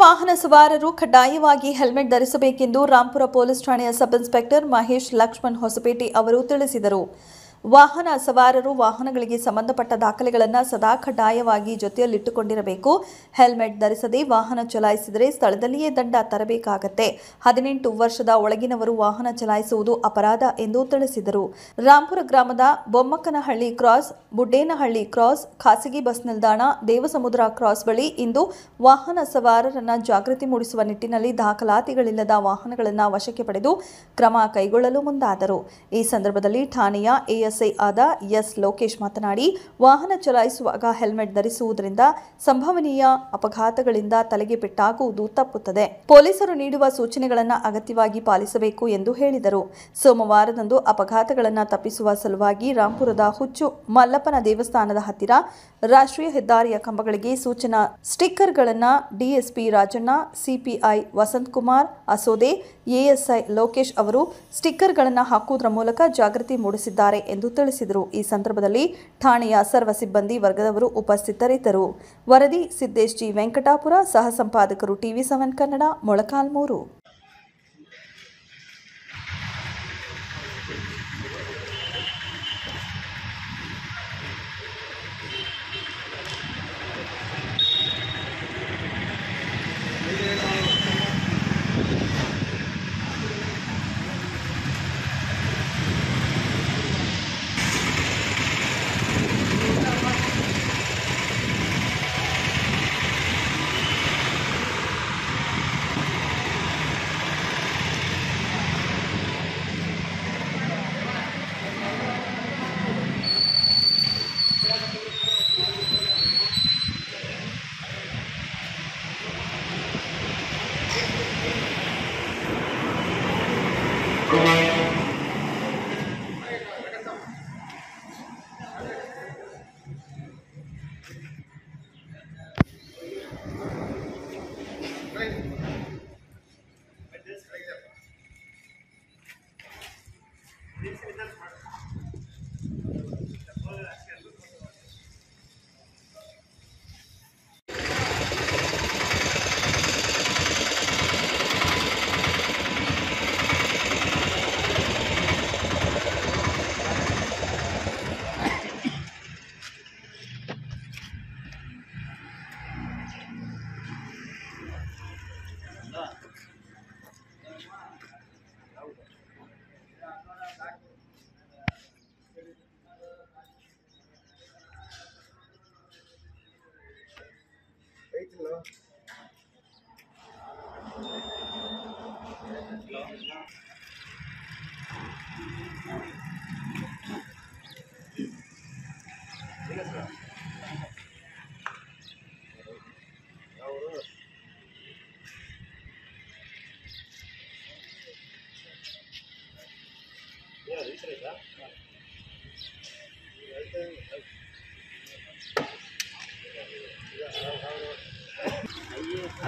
ವಾಹನ ಸವಾರರು ಕಡ್ಡಾಯವಾಗಿ ಹೆಲ್ಮೆಟ್ ಧರಿಸಬೇಕೆಂದು ರಾಂಪುರ ಪೊಲೀಸ್ ಠಾಣೆಯ ಸಬ್ ಇನ್ಸ್ಪೆಕ್ಟರ್ ಮಹೇಶ್ ಲಕ್ಷ್ಮಣ್ ಹೊಸಪೇಟೆ ಅವರು ತಿಳಿಸಿದರು. ವಾಹನ ಸವಾರರು ವಾಹನಗಳಿಗೆ ಸಂಬಂಧಪಟ್ಟ ದಾಖಲೆಗಳನ್ನು ಸದಾ ಕಡ್ಡಾಯವಾಗಿ ಜೊತೆಯಲ್ಲಿಟ್ಟುಕೊಂಡಿರಬೇಕು. ಹೆಲ್ಮೆಟ್ ಧರಿಸದೆ ವಾಹನ ಚಲಾಯಿಸಿದರೆ ಸ್ಥಳದಲ್ಲಿಯೇ ದಂಡ ತರಬೇಕಾಗುತ್ತೆ. 18 ವರ್ಷದ ಒಳಗಿನವರು ವಾಹನ ಚಲಾಯಿಸುವುದು ಅಪರಾಧ ಎಂದು ತಿಳಿಸಿದರು. ರಾಂಪುರ ಗ್ರಾಮದ ಬೊಮ್ಮಕ್ಕನಹಳ್ಳಿ ಕ್ರಾಸ್, ಬುಡ್ಡೇನಹಳ್ಳಿ ಕ್ರಾಸ್, ಖಾಸಗಿ ಬಸ್ ನಿಲ್ದಾಣ, ದೇವಸಮುದ್ರ ಕ್ರಾಸ್ ಬಳಿ ಇಂದು ವಾಹನ ಸವಾರರನ್ನು ಜಾಗೃತಿ ಮೂಡಿಸುವ ನಿಟ್ಟಿನಲ್ಲಿ ದಾಖಲಾತಿಗಳಿಲ್ಲದ ವಾಹನಗಳನ್ನು ವಶಕ್ಕೆ ಪಡೆದು ಕ್ರಮ ಕೈಗೊಳ್ಳಲು ಮುಂದಾದರು. ಈ ಸಂದರ್ಭದಲ್ಲಿ ಠಾಣೆಯ ಎಎಸ್ಐ ಆದ ಎಸ್ ಲೋಕೇಶ್ ಮಾತನಾಡಿ, ವಾಹನ ಚಲಾಯಿಸುವಾಗ ಹೆಲ್ಮೆಟ್ ಧರಿಸುವುದರಿಂದ ಸಂಭವನೀಯ ಅಪಘಾತಗಳಿಂದ ತಲೆಗೆ ಪೆಟ್ಟಾಗುವುದು ತಪ್ಪುತ್ತದೆ. ಪೊಲೀಸರು ನೀಡುವ ಸೂಚನೆಗಳನ್ನು ಅಗತ್ಯವಾಗಿ ಪಾಲಿಸಬೇಕು ಎಂದು ಹೇಳಿದರು. ಸೋಮವಾರದಂದು ಅಪಘಾತಗಳನ್ನು ತಪ್ಪಿಸುವ ಸಲುವಾಗಿ ರಾಂಪುರದ ಹುಚ್ಚು ಮಲ್ಲಪ್ಪನ ದೇವಸ್ಥಾನದ ಹತ್ತಿರ ರಾಷ್ಟ್ರೀಯ ಹೆದ್ದಾರಿಯ ಕಂಬಗಳಿಗೆ ಸೂಚನಾ ಸ್ಟಿಕ್ಕರ್ಗಳನ್ನು DSP Rajanna, CPI Vasanthakumar Asode, ASI Lokesh ಅವರು ಸ್ಟಿಕ್ಕರ್ಗಳನ್ನು ಹಾಕುವುದರ ಮೂಲಕ ಜಾಗೃತಿ ಮೂಡಿಸಿದ್ದಾರೆ ಎಂದು ತಿಳಿಸಿದರು. ಈ ಸಂದರ್ಭದಲ್ಲಿ ಠಾಣೆಯ ಸರ್ವ ಸಿಬ್ಬಂದಿ ವರ್ಗದವರು ಉಪಸ್ಥಿತರಿದ್ದರು. ವರದಿ ಸಿದ್ದೇಶ್ ಜಿ ವೆಂಕಟಾಪುರ, ಸಹ ಸಂಪಾದಕರು TV7 ಕನ್ನಡ, ಮೊಳಕಾಲ್ಮೂರು.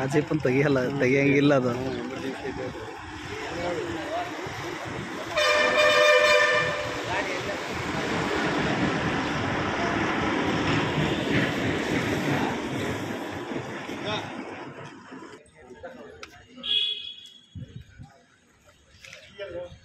ಆಜೆಪನ್ ತೆಗಿಯಂಗಿಲ್ಲ ಅದು. Yeah.